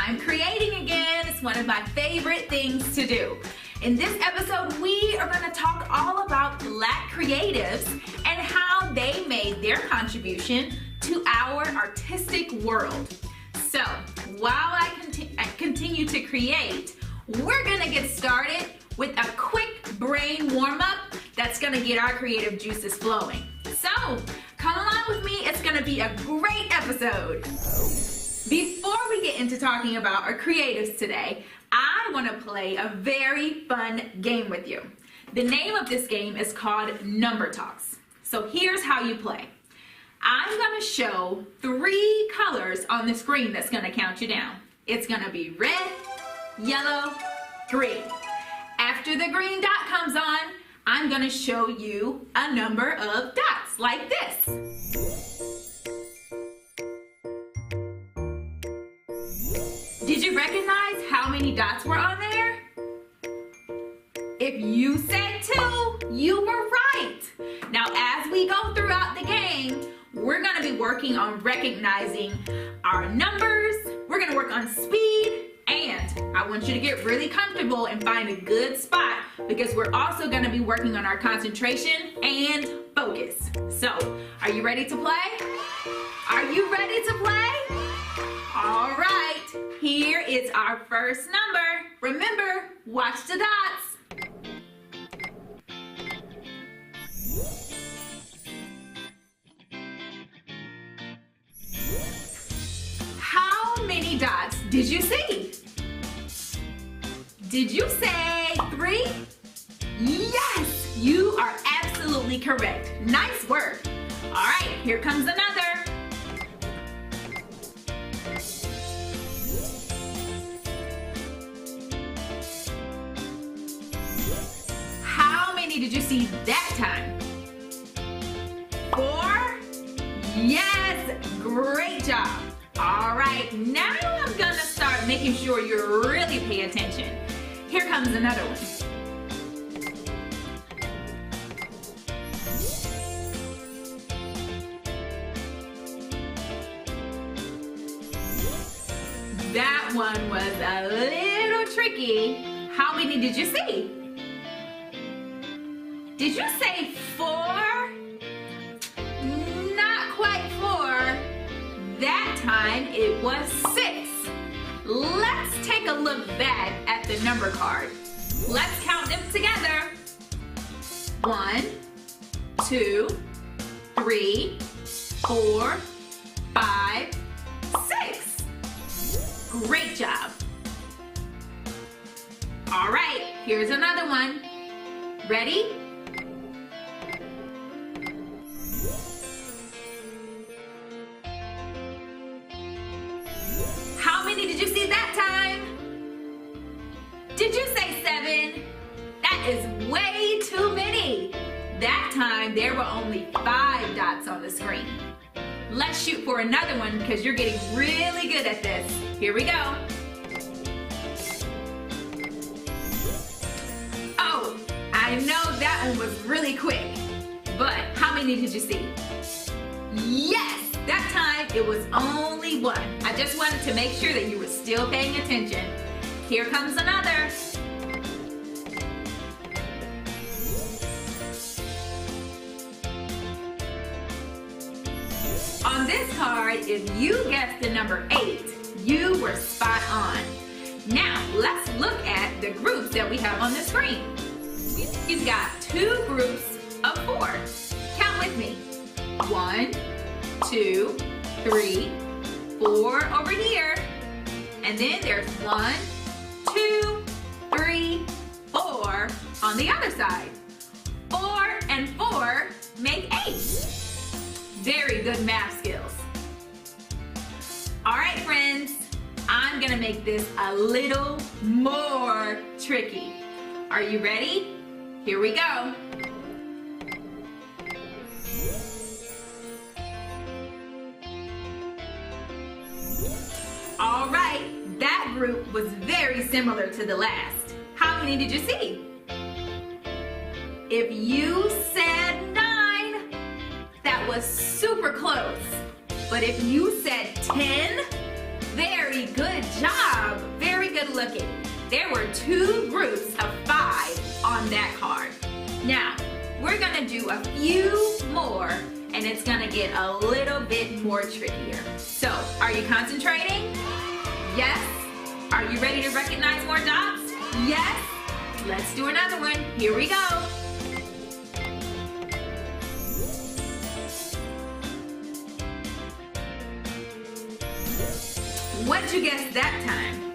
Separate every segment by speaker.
Speaker 1: I'm creating again. It's one of my favorite things to do. In this episode, we are going to talk all about Black creatives and how they made their contribution to our artistic world. So, while I continue to create, we're going to get started with a quick brain warm-up that's going to get our creative juices flowing. So, come along with me. It's going to be a great episode. Before we get into talking about our creatives today, I want to play a very fun game with you. The name of this game is called Number Talks. So here's how you play. I'm going to show 3 colors on the screen that's going to count you down. It's going to be red, yellow, green. After the green dot comes on, I'm going to show you a number of dots like this. Did you recognize how many dots were on there? If you said 2, you were right. Now, as we go throughout the game, we're going to be working on recognizing our numbers. We're going to work on speed, and I want you to get really comfortable and find a good spot because we're also going to be working on our concentration and focus. So, are you ready to play? Are you ready to play? All right, here is our first number. Remember, watch the dots. How many dots did you see? Did you say 3? Yes, you are absolutely correct. Nice work. All right, here comes another. How many did you see that time? 4? Yes, great job. All right, now I'm gonna start making sure you're really paying attention. Here comes another one. That one was a little tricky. How many did you see? Did you say 4? Not quite 4. That time it was 6. Let's take a look back at the number card. Let's count them together. 1, 2, 3, 4, 5, 6. Great job. All right, here's another one. Ready? How many did you see that time? Did you say 7? That is way too many. That time there were only 5 dots on the screen. Let's shoot for another one because you're getting really good at this. Here we go. Oh, I know that one was really quick, but how many did you see? Yes! That time, it was only 1. I just wanted to make sure that you were still paying attention. Here comes another. On this card, if you guessed the number 8, you were spot on. Now, let's look at the groups that we have on the screen. We've got 2 groups of 4. Count with me. 1, 2, 3, 4 over here. And then there's 1, 2, 3, 4 on the other side. 4 and 4 make 8. Very good math skills. All right, friends, I'm gonna make this a little more tricky. Are you ready? Here we go. All right, that group was very similar to the last. How many did you see? If you said 9, that was super close. But if you said 10, Very good job. Very good looking. There were 2 groups of 5 on that card. Now, we're gonna do a few more and it's gonna get a little bit more trickier. So, are you concentrating? Yes? Are you ready to recognize more dots? Yes? Let's do another one. Here we go. What'd you guess that time?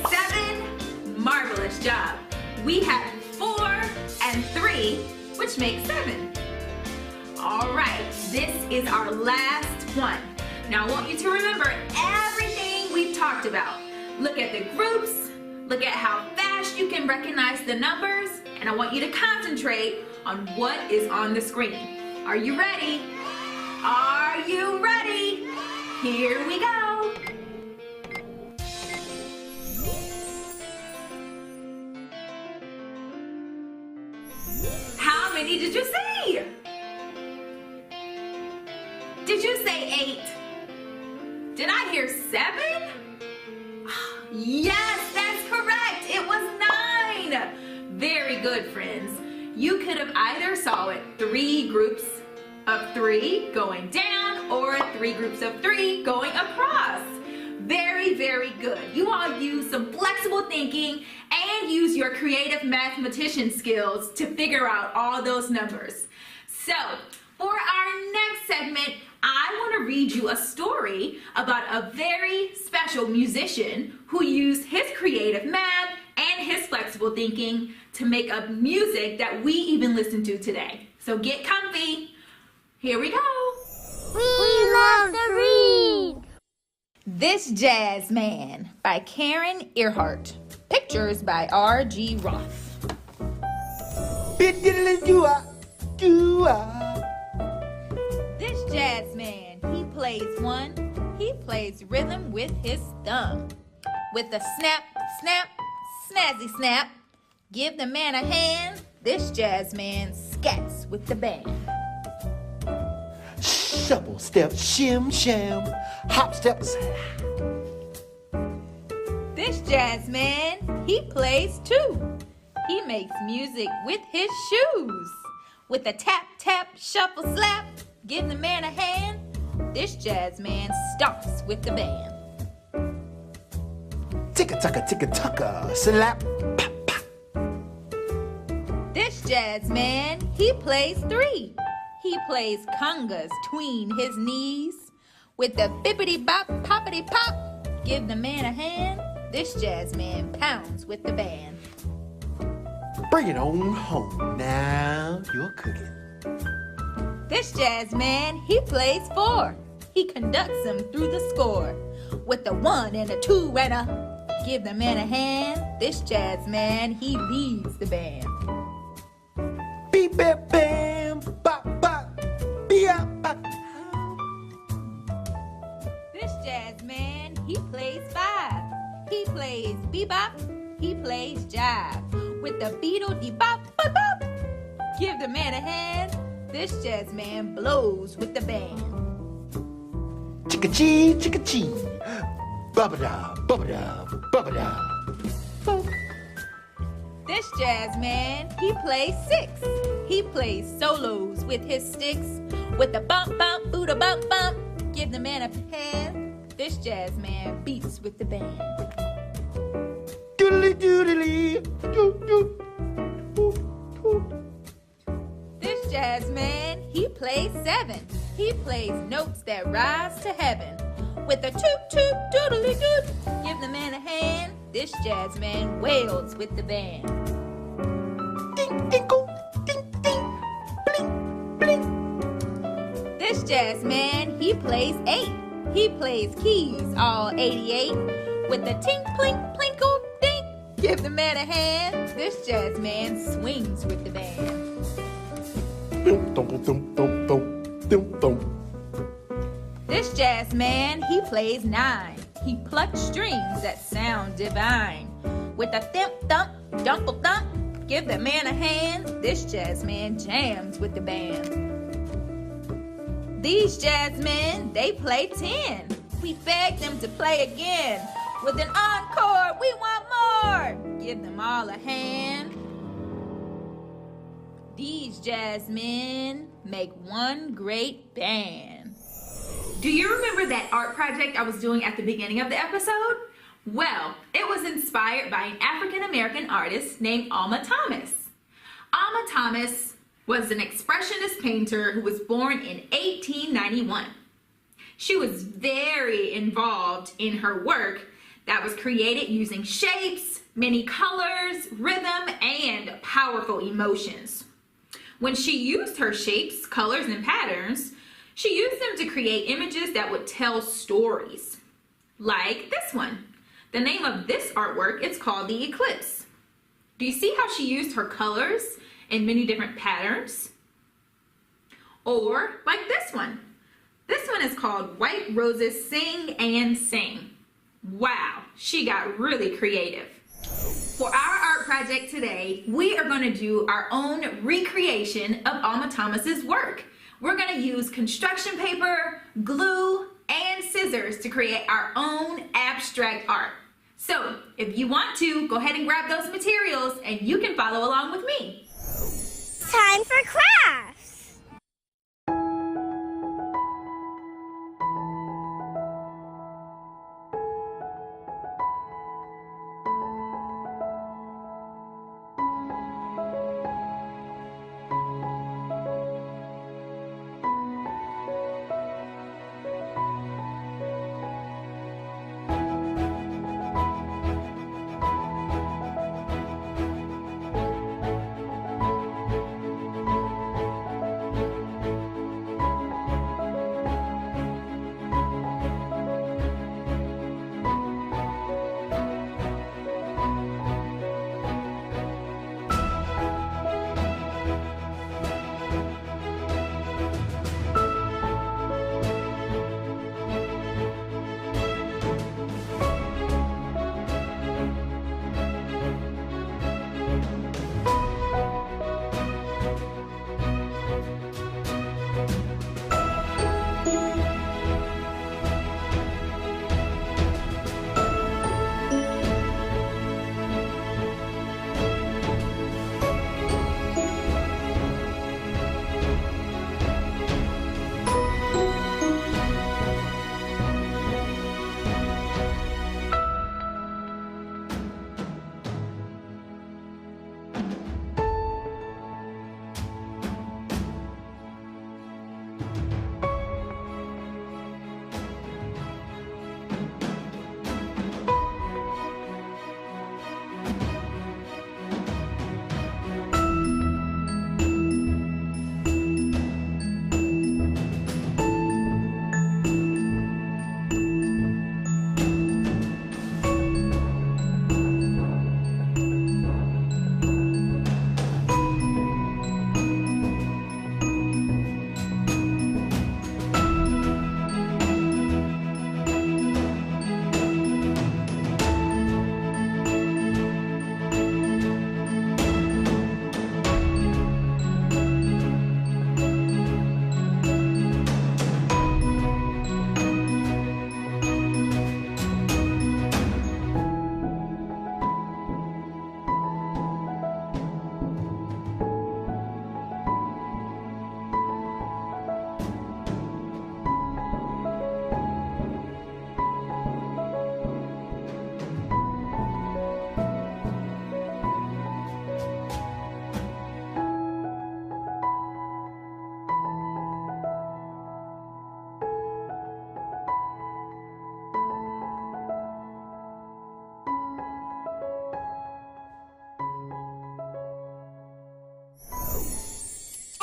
Speaker 1: 7. Marvelous job. We had 4 and 3, which makes 7. All right, this is our last one. Now I want you to remember everything we've talked about. Look at the groups, look at how fast you can recognize the numbers, and I want you to concentrate on what is on the screen. Are you ready? Are you ready? Here we go. How many did you say? Did you say 8? Did I hear 7? Yes, that's correct. It was 9. Very good, friends. You could have either saw it 3 groups of 3 going down or 3 groups of 3 going across. Very, very good. You all use some flexible thinking and use your creative mathematician skills to figure out all those numbers. So, for our next segment, I want to read you a story about a very special musician who used his creative math and his flexible thinking to make up music that we even listen to today. So get comfy. Here we go.
Speaker 2: We love to read.
Speaker 1: This Jazz Man by Karen Earhart. Pictures by R.G. Roth. This jazz man, he plays one. He plays rhythm with his thumb. With a snap, snap, snazzy snap. Give the man a hand. This jazz man scats with the band.
Speaker 3: Shuffle step, shim sham, hop step.
Speaker 1: This jazz man, he plays too. He makes music with his shoes. With a tap, tap, shuffle, slap, give the man a hand. This jazz man stomps with the band.
Speaker 3: Ticka-tucka, slap, pop, pop.
Speaker 1: This jazz man, he plays 3. He plays congas tween his knees. With the bippity-bop, poppity-pop, give the man a hand. This jazz man pounds with the band.
Speaker 3: Bring it on home, now you're cooking.
Speaker 1: This jazz man, he plays 4. He conducts them through the score. With a 1 and a 2 and a, give the man a hand. This jazz man, he leads the band.
Speaker 3: Beep, bam, bam, bop, bop, beep, bop.
Speaker 1: This jazz man, he plays 5. He plays bebop, he plays jive. With the beetle-de-bop, bop, bop, give the man a hand. This jazz man blows with the band.
Speaker 3: Chicka-chee, chicka-chee, bubba-da, bubba-da, bubba-da.
Speaker 1: This jazz man, he plays 6. He plays solos with his sticks. With the bump, bump, booda, bump, bump, give the man a hand. This jazz man beats with the band.
Speaker 3: Doodly doodly, doo doo, doo doo.
Speaker 1: This jazz man, he plays 7. He plays notes that rise to heaven. With a toot toot doodly doot, give the man a hand. This jazz man wails with the band.
Speaker 3: Ding dinkle, ding ding, bling bling.
Speaker 1: This jazz man, he plays 8. He plays keys all 88. With a tink plink plinkle dink, give the man a hand. This jazz man swings with the band.
Speaker 3: Dum dum dum dum dum dum dum.
Speaker 1: This jazz man, he plays 9. He plucks strings that sound divine. With a thimp thump, dunkle thump, give the man a hand. This jazz man jams with the band. These jazz men, they play 10. We beg them to play again. With an encore, we want more. Give them all a hand. These jazz men make one great band. Do you remember that art project I was doing at the beginning of the episode? Well, it was inspired by an African-American artist named Alma Thomas. Alma Thomas was an expressionist painter who was born in 1891. She was very involved in her work that was created using shapes, many colors, rhythm, and powerful emotions. When she used her shapes, colors, and patterns, she used them to create images that would tell stories. Like this one. The name of this artwork is called The Eclipse. Do you see how she used her colors in many different patterns? Or like this one. This one is called White Roses Sing and Sing. Wow, she got really creative. For our art project today, we are going to do our own recreation of Alma Thomas's work. We're going to use construction paper, glue, and scissors to create our own abstract art. So, if you want to, go ahead and grab those materials and you can follow along with me.
Speaker 2: Time for crafts!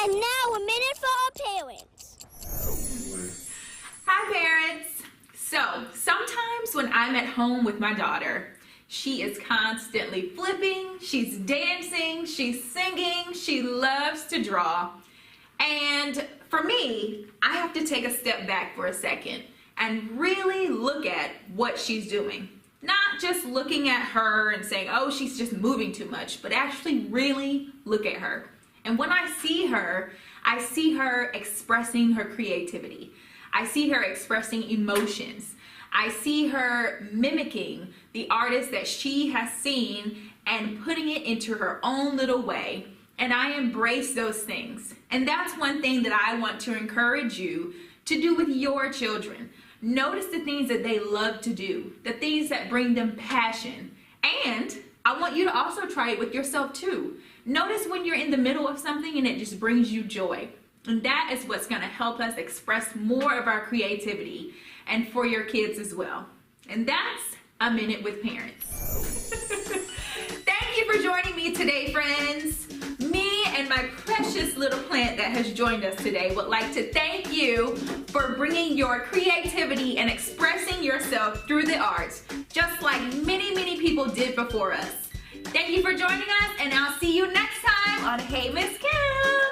Speaker 2: And now a minute for our parents.
Speaker 1: Hi parents. So sometimes when I'm at home with my daughter, she is constantly flipping, she's dancing, she's singing, she loves to draw. And for me, I have to take a step back for a second and really look at what she's doing. Not just looking at her and saying, oh, she's just moving too much, but actually really look at her. And when I see her expressing her creativity. I see her expressing emotions. I see her mimicking the artist that she has seen and putting it into her own little way. And I embrace those things. And that's one thing that I want to encourage you to do with your children. Notice the things that they love to do, the things that bring them passion. And I want you to also try it with yourself too. Notice when you're in the middle of something and it just brings you joy. And that is what's going to help us express more of our creativity, and for your kids as well. And that's A Minute with Parents. Thank you for joining me today, friends. Me and my precious little plant that has joined us today would like to thank you for bringing your creativity and expressing yourself through the arts, just like many, many people did before us. Thank you for joining us, and I'll see you next time on Hey Miss Kim.